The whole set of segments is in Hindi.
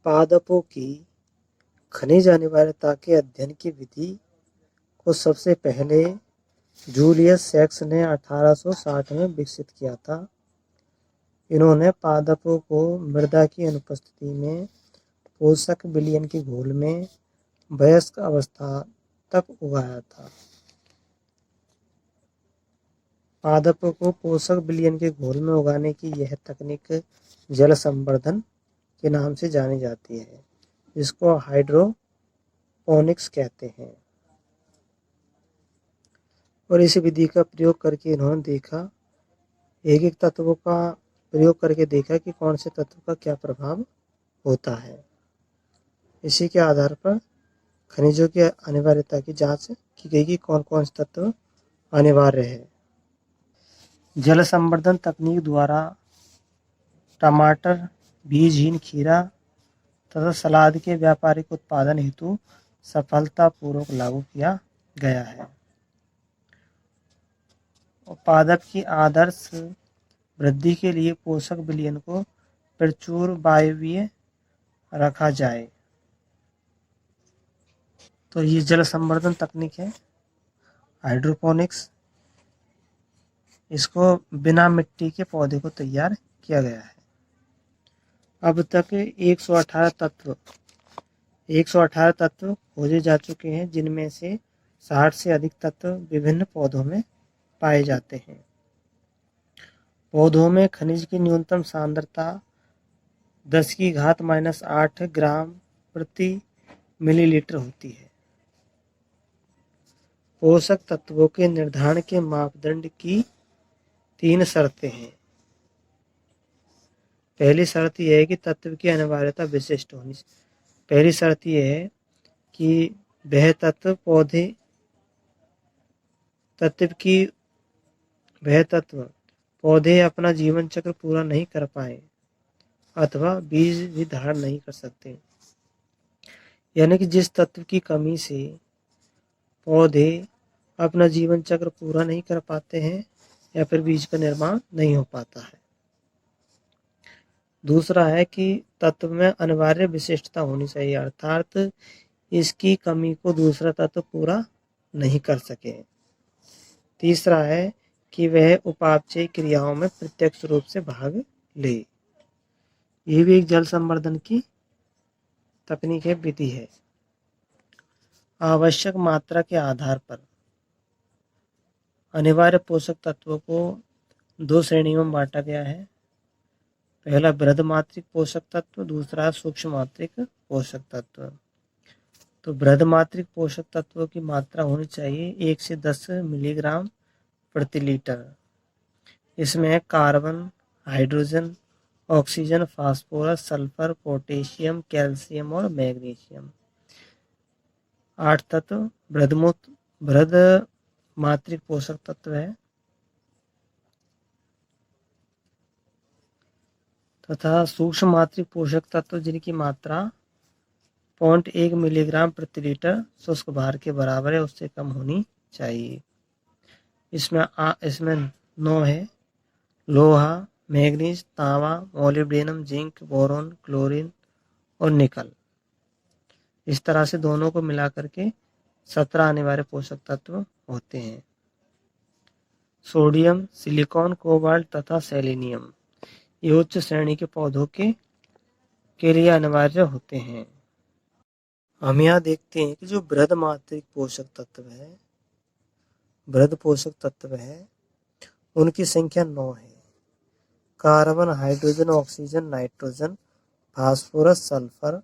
पादपों की खनिज अनिवार्यता के अध्ययन की विधि को सबसे पहले जूलियस सैक्स ने 1860 में विकसित किया था। इन्होंने पादपों को मृदा की अनुपस्थिति में पोषक विलयन के घोल में वयस्क अवस्था तक उगाया था। पादपों को पोषक विलयन के घोल में उगाने की यह तकनीक जल संवर्धन के नाम से जानी जाती है, जिसको हाइड्रोपोनिक्स कहते हैं। और इस विधि का प्रयोग करके इन्होंने देखा, एक एक तत्वों का प्रयोग करके देखा कि कौन से तत्व का क्या प्रभाव होता है। इसी के आधार पर खनिजों की अनिवार्यता की जांच की गई कि कौन कौन से तत्व अनिवार्य है। जल संवर्धन तकनीक द्वारा टमाटर, बीजहीन खीरा तथा सलाद के व्यापारिक उत्पादन हेतु सफलतापूर्वक लागू किया गया है। पादप की आदर्श वृद्धि के लिए पोषक विलयन को प्रचुर वायवीय रखा जाए तो ये जल संवर्धन तकनीक है, हाइड्रोपोनिक्स। इसको बिना मिट्टी के पौधे को तैयार किया गया है। अब तक 118 तत्व खोजे जा चुके हैं, जिनमें से 60 से अधिक तत्व विभिन्न पौधों में पाए जाते हैं। पौधों में खनिज की न्यूनतम सांद्रता 10⁻⁸ ग्राम प्रति मिलीलीटर होती है। पोषक तत्वों के निर्धारण के मापदंड की 3 शर्तें हैं। पहली शर्त यह है कि तत्व की अनिवार्यता विशिष्ट होनी चाहिए। पहली शर्त यह है कि वह तत्व पौधे अपना जीवन चक्र पूरा नहीं कर पाए अथवा बीज भी धारण नहीं कर सकते। यानी कि जिस तत्व की कमी से पौधे अपना जीवन चक्र पूरा नहीं कर पाते हैं या फिर बीज का निर्माण नहीं हो पाता है। दूसरा है कि तत्व में अनिवार्य विशिष्टता होनी चाहिए, अर्थात इसकी कमी को दूसरा तत्व पूरा नहीं कर सके। तीसरा है कि वह उपापचय क्रियाओं में प्रत्यक्ष रूप से भाग ले। यह भी एक जल संवर्धन की तकनीक है, विधि है। आवश्यक मात्रा के आधार पर अनिवार्य पोषक तत्वों को 2 श्रेणियों में बांटा गया है। पहला बृहदमात्रिक पोषक तत्व, दूसरा सूक्ष्म मात्रिक पोषक तत्व। तो बृहदमात्रिक पोषक तत्वों की मात्रा होनी चाहिए 1 से 10 मिलीग्राम प्रति लीटर। इसमें carbon, hydrogen, oxygen, phosphorus, sulphur, potassium, calcium और मैग्नीशियम 8 तत्व बृहदमात्रिक पोषक तत्व है। तथा सूक्ष्म मात्रिक पोषक तत्व जिनकी मात्रा 0.1 मिलीग्राम प्रति लीटर शुष्क भार के बराबर है, उससे कम होनी चाहिए। इसमें 9 है: लोहा, मैग्नीज, तांबा, मोलिब्डेनम, जिंक, बोरोन, क्लोरीन और निकल। इस तरह से दोनों को मिलाकर के 17 अनिवार्य पोषक तत्व होते हैं। सोडियम, सिलिकॉन, कोबाल्ट तथा सेलेनियम ये उच्च श्रेणी के पौधों के लिए अनिवार्य होते हैं। हम यहाँ देखते हैं कि जो बृहदमात्रिक पोषक तत्व है उनकी संख्या 9 है। Carbon, hydrogen, oxygen, nitrogen, phosphorus, sulphur,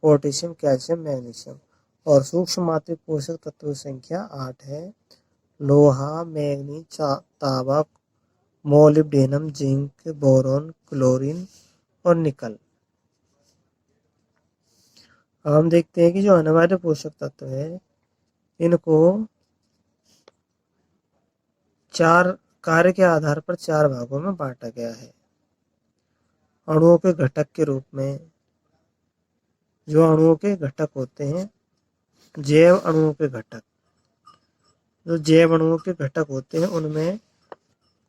potassium, calcium, magnesium. और सूक्ष्म मात्रिक पोषक तत्वों की संख्या 8 है। लोहा, मैग्नीज, तांबा, मोलिब्डेनम, जिंक, बोरोन, क्लोरीन और निकल। अब हम देखते हैं कि जो अनिवार्य पोषक तत्व है इनको 4 कार्य के आधार पर 4 भागों में बांटा गया है। अणुओं के घटक के रूप में जो अणुओं के घटक होते हैं, जैव अणुओं के घटक। जो जैव अणुओं के घटक होते हैं उनमें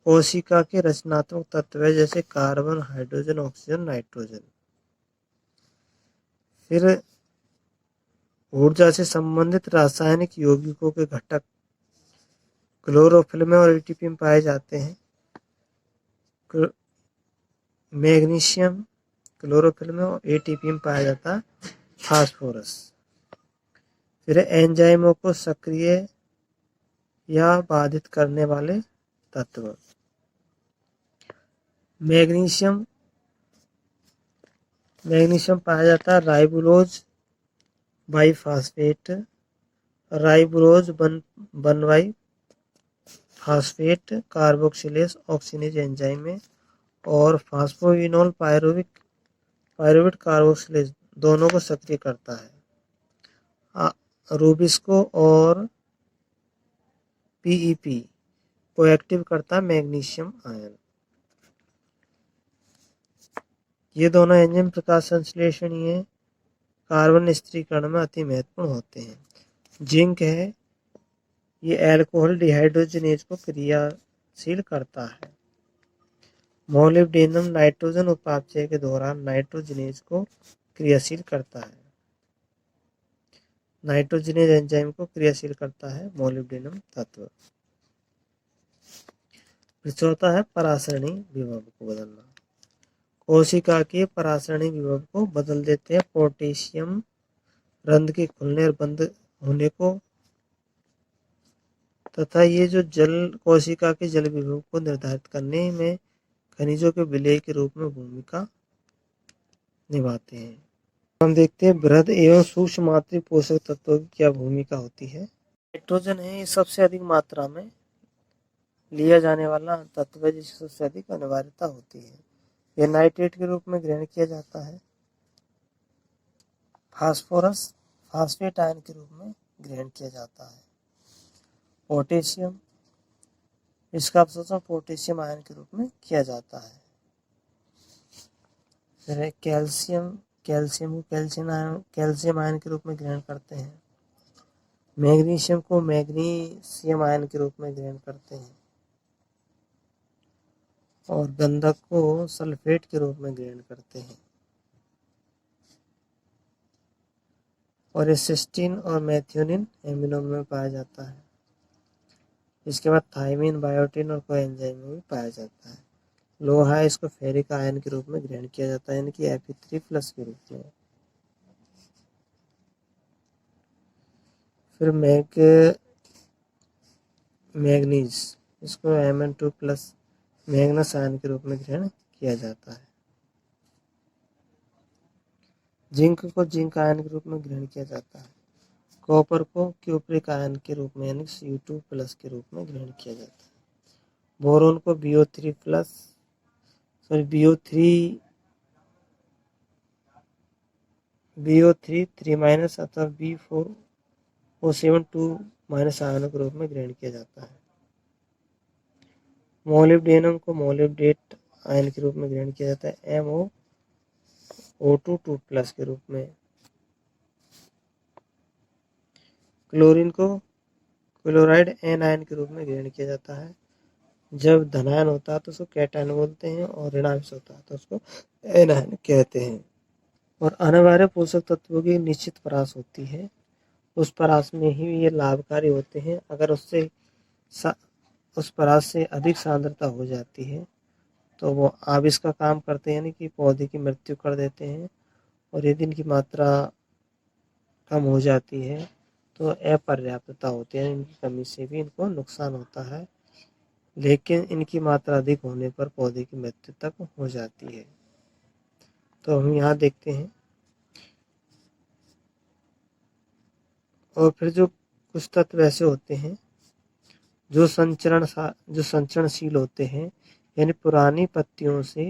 कोशिका के रचनात्मक तत्व है, जैसे कार्बन, हाइड्रोजन, ऑक्सीजन, नाइट्रोजन। फिर ऊर्जा से संबंधित रासायनिक यौगिकों के घटक क्लोरोफिल में और एटीपी में पाए जाते हैं। मैग्नीशियम क्लोरोफिल में और एटीपी में पाया जाता है फास्फोरस। फिर एंजाइमों को सक्रिय या बाधित करने वाले तत्व। मैग्नीशियम पाया जाता है राइबोलोज बाइफास्फेट, राइबोलोज बनवाई फास्फेट कार्बोक्सिलेज ऑक्सीनेज एंजाइम में, और फास्फोइनोल पायरुवेट कार्बोक्सिलेज दोनों को सक्रिय करता है। रूबिस्को और पीईपी को एक्टिव करता है मैग्नीशियम आयन। ये दोनों एंजाइम प्रकाश संश्लेषणीय कार्बन स्थिरीकरण में अति महत्वपूर्ण होते हैं। जिंक है, ये अल्कोहल डिहाइड्रोजनेज को क्रियाशील करता है। मोलिब्डेनम नाइट्रोजन उपापचय के दौरान नाइट्रोजनेज को क्रियाशील करता है। नाइट्रोजनेज एंजाइम को क्रियाशील करता है मोलिब्डेनम तत्व। फिर चौथा है परासरणी विभव को बदलना। कोशिका के परासरणी विभव को बदल देते हैं पोटेशियम रंध्र के खुलने और बंद होने को, तथा ये जो कोशिका के जल विभव को निर्धारित करने में खनिजों के विलय के रूप में भूमिका निभाते हैं। हम देखते हैं बृहद एवं सूक्ष्म मात्रिक पोषक तत्वों की क्या भूमिका होती है। नाइट्रोजन है, ये सबसे अधिक मात्रा में लिया जाने वाला तत्व है जिसकी सबसे अधिक अनिवार्यता होती है। यह नाइट्रेट के रूप में ग्रहण किया जाता है। फास्फोरस फास्फेट आयन के रूप में ग्रहण किया जाता है। पोटेशियम, इसका अवशोषण पोटेशियम आयन के रूप में किया जाता है। फिर कैल्शियम आयन के रूप में ग्रहण करते हैं। मैग्नीशियम को मैग्नीशियम आयन के रूप में ग्रहण करते हैं, और गंधक को सल्फेट के रूप में ग्रहण करते हैं। और सिस्टीन और मेथियोनिन एमिनो में पाया जाता है। इसके बाद थायमिन, बायोटिन और कोएंजाइम में भी पाया जाता है। लोहा, इसको फेरिक आयन के रूप में ग्रहण किया जाता है, यानी कि Fe3+ के रूप में। फिर मैग्नीज, इसको Mn2+ मैग्नस आयन के रूप में ग्रहण किया जाता है। जिंक को जिंक आयन के रूप में ग्रहण किया जाता है। कॉपर को क्यूप्रिक आयन के रूप में यानी Cu2+ के रूप में ग्रहण किया जाता है। बोरोन को BO3 3- अथवा B4O7 2- आयनों के रूप में ग्रहण किया जाता है। मोलिब्डेनम को मोलिब्डेट आयन के रूप में ग्रहण किया जाता है, MoO2 2+ के रूप में। क्लोरीन को क्लोराइड एन आयन के रूप में ग्रहण किया जाता है। जब धनायन होता है तो उसको कैटायन बोलते हैं, और ऋणांश होता है तो उसको एनायन कहते हैं। और अनिवार्य पोषक तत्वों की निश्चित परास होती है, उस परास में ही ये लाभकारी होते हैं। अगर उस परास से अधिक सांद्रता हो जाती है तो वो आविष का काम करते हैं, यानी कि पौधे की मृत्यु कर देते हैं। और यदि इनकी मात्रा कम हो जाती है तो अपर्याप्तता होती है, इनकी कमी से भी इनको नुकसान होता है। लेकिन इनकी मात्रा अधिक होने पर पौधे की मृत्यु तक हो जाती है। तो हम यहाँ देखते हैं। और फिर जो कुछ तत्व ऐसे होते हैं जो संचरणशील होते हैं, यानी पुरानी पत्तियों से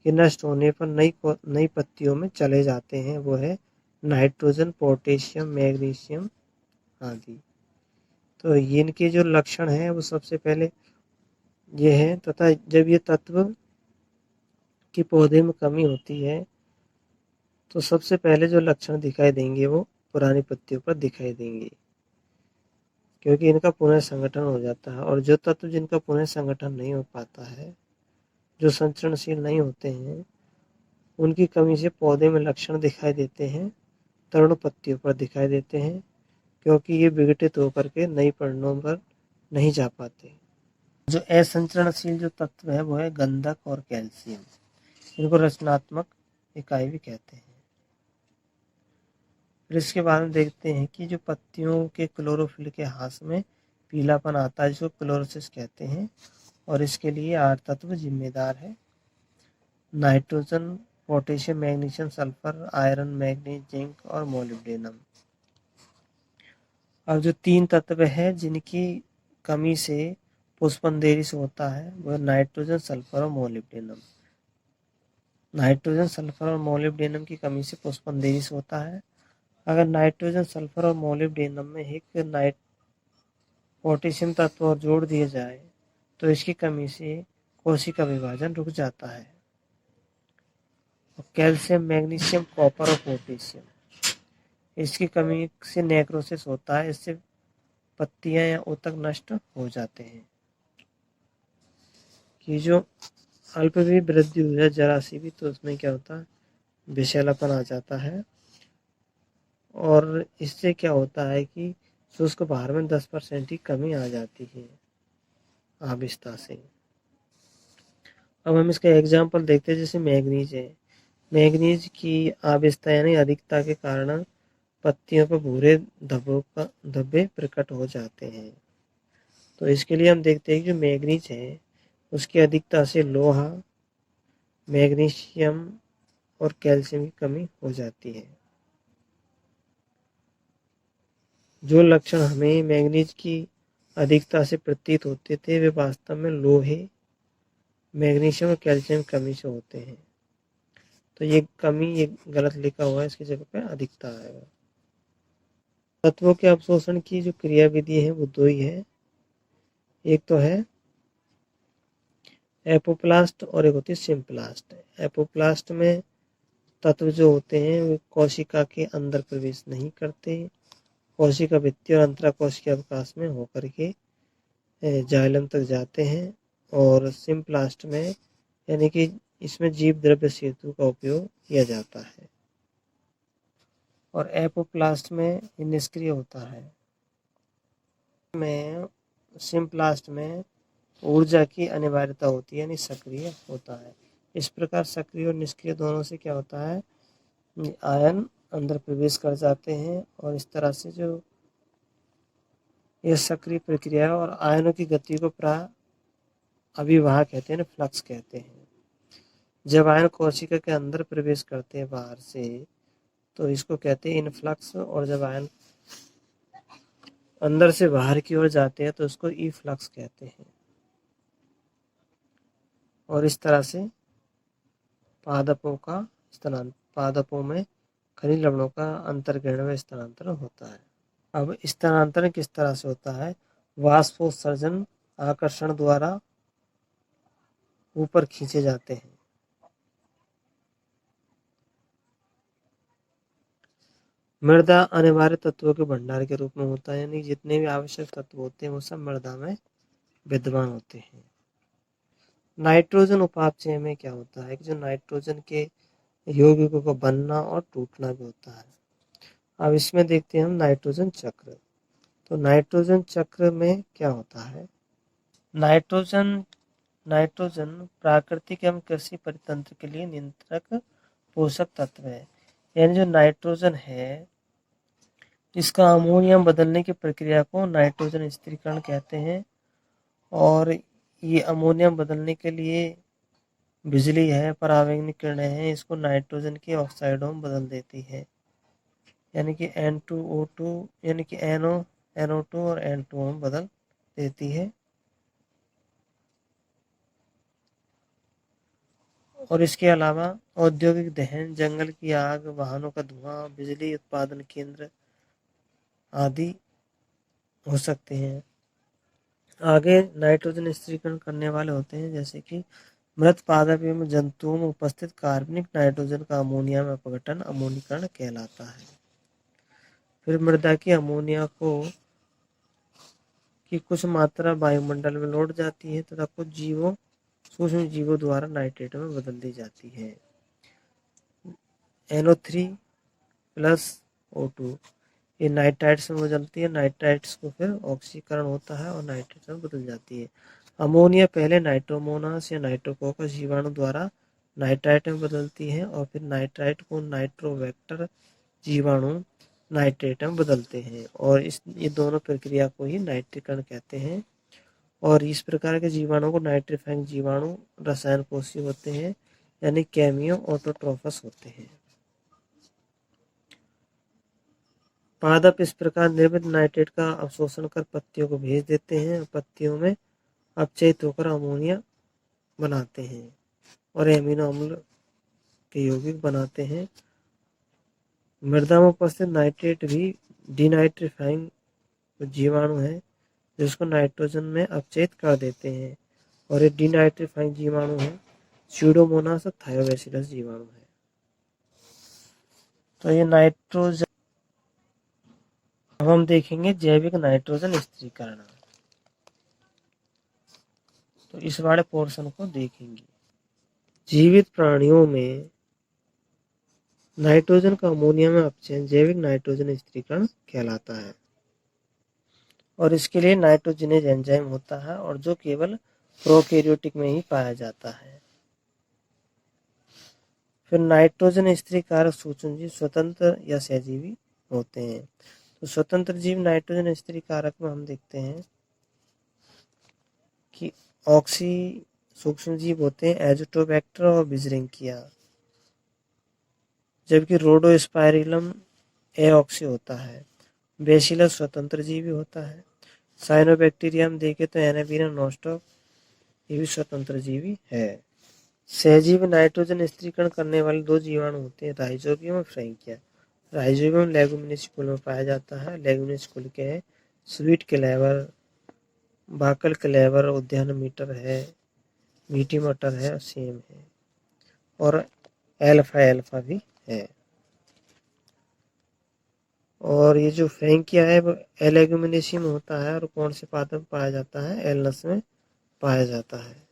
ये नष्ट होने पर नई पत्तियों में चले जाते हैं, वो है नाइट्रोजन, पोटेशियम, मैग्नीशियम आदि। तो इनके जो लक्षण हैं वो सबसे पहले ये है, तथा जब ये तत्व की पौधे में कमी होती है तो सबसे पहले जो लक्षण दिखाई देंगे वो पुरानी पत्तियों पर दिखाई देंगे, क्योंकि इनका पुनः संगठन हो जाता है। और जो तत्व जिनका पुनः संगठन नहीं हो पाता है, जो संचरणशील नहीं होते हैं, उनकी कमी से पौधे में लक्षण दिखाई देते हैं तरुण पत्तियों पर दिखाई देते हैं, क्योंकि ये विघटित होकर के नई पर्णों पर नहीं जा पाते। जो असंचरणशील जो तत्व है वो है गंधक और कैल्शियम। इनको रचनात्मक इकाई भी कहते हैं। फिर इसके बाद में देखते हैं कि जो पत्तियों के क्लोरोफिल के हाथ में पीलापन आता है, जिसको क्लोरोसिस कहते हैं, और इसके लिए 8 तत्व जिम्मेदार है। Nitrogen, potassium, magnesium, sulphur, iron, manganese, zinc और मोलिब्डेनम। अब जो 3 तत्व है जिनकी कमी से पुष्पन देरी से होता है वो नाइट्रोजन, सल्फर और मोलिब्डेनम। नाइट्रोजन, सल्फर और मोलिब्डेनम की कमी से पुष्पन देरी से होता है। अगर नाइट्रोजन, सल्फर और मोलिब्डेनम में एक पोटेशियम तत्व और जोड़ दिए जाए तो इसकी कमी से कोशिका विभाजन रुक जाता है। कैल्शियम, मैग्नीशियम, कॉपर और पोटेशियम, इसकी कमी से नेक्रोसिस होता है। इससे पत्तियां या ऊतक नष्ट हो जाते हैं। कि जो अल्प भी वृद्धि हो जाए जरा सी भी तो उसमें क्या होता है, विषैलापन आ जाता है। और इससे क्या होता है कि शुष्क भार में 10% की कमी आ जाती है आविष्ता से। अब हम इसका एग्जाम्पल देखते हैं, जैसे मैग्नीज है। मैग्नीज की आविष्ता यानी अधिकता के कारण पत्तियों पर भूरे धब्बे प्रकट हो जाते हैं। तो इसके लिए हम देखते हैं कि जो मैग्नीज है उसकी अधिकता से लोहा, मैग्नीशियम और कैल्शियम की कमी हो जाती है। जो लक्षण हमें मैग्नीज की अधिकता से प्रतीत होते थे वे वास्तव में लोहे, मैग्नीशियम और कैल्शियम की कमी से होते हैं। तो ये कमी ये गलत लिखा हुआ है, इसकी जगह पे अधिकता आएगा। तत्वों के अवशोषण की जो क्रिया विधि है वो 2 ही है। एक तो है एपोप्लास्ट और एक होती है सिम्प्लास्ट। एपोप्लास्ट में तत्व जो होते हैं वे कोशिका के अंदर प्रवेश नहीं करते, कोशिका भित्ति और अंतराकोशिकीय अवकाश में होकर के जाइलम तक जाते हैं। और सिम्प्लास्ट में यानी कि इसमें जीव द्रव्य सेतु का उपयोग किया जाता है। और एपोप्लास्ट में ये निष्क्रिय होता है। में सिम्प्लास्ट में ऊर्जा की अनिवार्यता होती है यानी सक्रिय होता है। इस प्रकार सक्रिय और निष्क्रिय दोनों से क्या होता है, आयन अंदर प्रवेश कर जाते हैं और इस तरह से जो यह सक्रिय प्रक्रिया और आयनों की गति को अभिवाह कहते हैं, फ्लक्स कहते हैं। जब आयन कोशिका के अंदर प्रवेश करते हैं बाहर से तो इसको कहते हैं इनफ्लक्स, और जब आयन अंदर से बाहर की ओर जाते हैं तो उसको ई फ्लक्स कहते हैं। और इस तरह से पादपों में खनिज लवणों का अंतर्ग्रहण व स्थानांतरण होता है। अब स्थानांतरण किस तरह से होता है, वाष्पोत्सर्जन आकर्षण द्वारा ऊपर खींचे जाते हैं। मृदा अनिवार्य तत्वों के भंडार के रूप में होता है, यानी जितने भी आवश्यक तत्व होते हैं वो सब मृदा में विद्यमान होते हैं। नाइट्रोजन उपापचय में क्या होता है कि जो नाइट्रोजन के यौगिकों का बनना और टूटना भी होता है। अब इसमें देखते हैं हम नाइट्रोजन चक्र। तो नाइट्रोजन चक्र में क्या होता है, नाइट्रोजन प्राकृतिक एवं कृषि परितंत्र के लिए नियंत्रक पोषक तत्व है। यानी जो नाइट्रोजन है इसका अमोनियम बदलने की प्रक्रिया को नाइट्रोजन स्थिरीकरण कहते हैं। और ये अमोनियम बदलने के लिए बिजली है, परावैंगनिक किरणें हैं, इसको नाइट्रोजन के ऑक्साइडों में बदल देती है। यानी कि N2O2 यानी कि NO2 और N2O में बदल देती है। और इसके अलावा औद्योगिक दहन, जंगल की आग, वाहनों का धुआं, बिजली उत्पादन केंद्र आदि हो सकते हैं। आगे नाइट्रोजन स्थिरीकरण करने वाले होते हैं, जैसे कि मृत पादप एवं जंतुओं में उपस्थित कार्बनिक नाइट्रोजन का अमोनिया में अपघटन अमोनीकरण कहलाता है। फिर मृदा की अमोनिया की कुछ मात्रा वायुमंडल में लौट जाती है तथा कुछ सूक्ष्म जीवों द्वारा नाइट्रेट में बदल दी जाती है। NO3+ O2। ये नाइट्राइट्स में बदलती है, नाइट्राइट्स को फिर ऑक्सीकरण होता है और नाइट्रेट में बदल जाती है। अमोनिया पहले नाइट्रोमोनास या नाइट्रोकोकस जीवाणु द्वारा नाइट्राइट में बदलती है और फिर नाइट्राइट को नाइट्रोवेक्टर जीवाणु नाइट्रेट में बदलते हैं और ये दोनों प्रक्रिया को ही नाइट्रीकरण कहते हैं। और इस प्रकार के जीवाणु को नाइट्रीफाइंग जीवाणु रसायन कोषीय होते हैं, यानी कैमियो ऑटोट्रोफस होते हैं। पादप इस प्रकार निर्मित नाइट्रेट का अवशोषण कर पत्तियों को भेज देते हैं और पत्तियों में अपचयित होकर अमोनिया बनाते हैं और एमिनो अम्ल के यौगिक बनाते हैं। मृदा में उपस्थित नाइट्रेट भी डिनाइट्रीफाइंग जीवाणु है जो उसको नाइट्रोजन में अपचयित कर देते हैं और ये डिनाइट्रीफाइंग जीवाणु है स्यूडोमोनास और थायोबैसिलस जीवाणु है। तो ये नाइट्रोजन, अब हम देखेंगे जैविक नाइट्रोजन स्थिरीकरण। तो इस वाले पोर्शन को देखेंगे। जीवित प्राणियों में नाइट्रोजन का अमोनिया में अपचयन जैविक नाइट्रोजन स्थिरीकरण कहलाता है और इसके लिए नाइट्रोजनेज एंजाइम होता है और जो केवल प्रोकैरियोटिक में ही पाया जाता है। फिर नाइट्रोजन स्थिरीकारक सूक्ष्मजीव स्वतंत्र या सहजीवी होते हैं। तो स्वतंत्र जीव नाइट्रोजन स्थिरीकारक में हम देखते हैं कि ऑक्सी सूक्ष्मजीव होते हैं एजोटोबैक्टर और बिजरिंकिया, जबकि रोडोस्पाइरिलम एऑक्सी होता है। बेसिलस स्वतंत्र जीवी होता है। साइनोबैक्टीरिया में देखें तो एनाबीना नॉस्टॉक, ये भी स्वतंत्र जीवी है। सहजीवी नाइट्रोजन स्थिरीकरण करने वाले दो जीवाणु होते हैं, राइजोबियम और फ्रैंकिया। राइजोबियम लेगुमिनेसी कुल में पाया जाता है। लेगुमिनेसी कुल के है स्वीट क्लेवर, बाकल क्लेवर, उद्यान मीटर है, मीठी मटर है, सेम है और एल्फा एल्फा भी है। और ये जो फ्रैंकिया है वो एलेगुमिनेसी में होता है और कौन से पादप में पाया जाता है, एलनस में पाया जाता है।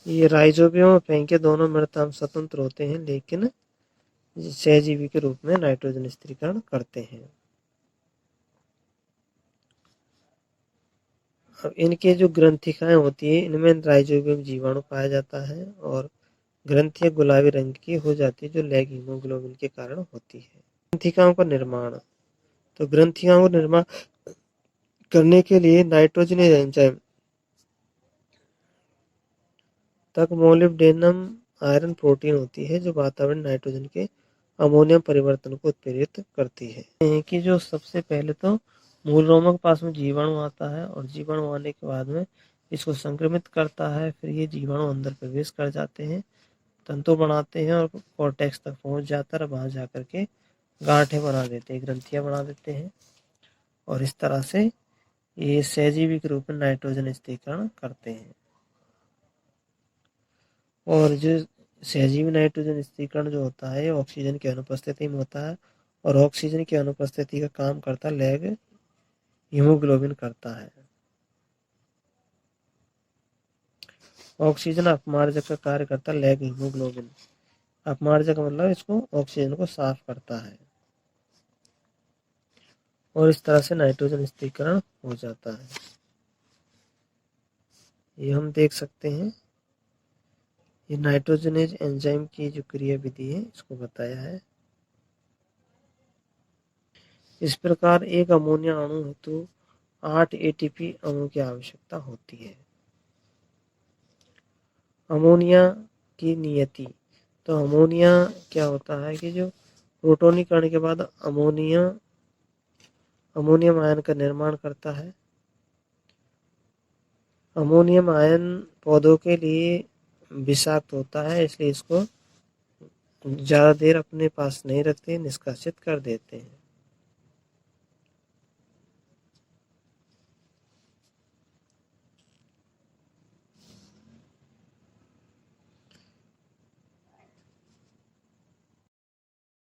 ये राइजोबियम और फ्रैंकिया दोनों मृदा में स्वतंत्र होते हैं लेकिन सहजीवी के रूप में नाइट्रोजन स्थिरीकरण करते हैं। अब इनके जो ग्रंथिकाएं होती है इनमें राइजोबियम जीवाणु पाया जाता है और ग्रंथियां गुलाबी रंग की हो जाती है जो लैग हीमोग्लोबिन के कारण होती है। ग्रंथिकाओं का निर्माण, तो ग्रंथिकाओं का निर्माण करने के लिए नाइट्रोजनेज एंजाइम तक मोलिब्डेनम आयरन प्रोटीन होती है जो वातावरण नाइट्रोजन के अमोनियम परिवर्तन को उत्प्रेरित करती है। कि जो सबसे पहले तो मूल रोमक पास में जीवाणु आता है और जीवाणु आने के बाद में इसको संक्रमित करता है। फिर ये जीवाणु अंदर प्रवेश कर जाते हैं, तंतु बनाते हैं और कॉर्टेक्स तक पहुंच जाता है। वहां जाकर के गांठें बना देते हैं, ग्रंथियां बना देते हैं और इस तरह से ये सहजीवी के रूप में नाइट्रोजन स्थिरीकरण करते हैं। और जो सहजीवी नाइट्रोजन स्थिरीकरण जो होता है ऑक्सीजन की अनुपस्थिति में होता है और ऑक्सीजन की अनुपस्थिति का काम करता है लैग हीमोग्लोबिन करता है। ऑक्सीजन अपमार्जक का कार्य करता है लैग हीमोग्लोबिन। अपमार्जक मतलब इसको ऑक्सीजन को साफ करता है और इस तरह से नाइट्रोजन स्थिरीकरण हो जाता है। ये हम देख सकते हैं, ये नाइट्रोजनेज एंजाइम की जो क्रिया विधि है इसको बताया है। इस प्रकार एक अमोनिया अणु हेतु 8 एटीपी अणु की आवश्यकता होती है। अमोनिया की नियति, तो अमोनिया क्या होता है कि जो प्रोटोनीकरण के बाद अमोनियम आयन का निर्माण करता है। अमोनियम आयन पौधों के लिए विषाक्त होता है इसलिए इसको ज़्यादा देर अपने पास नहीं रखते, निष्कासित कर देते हैं।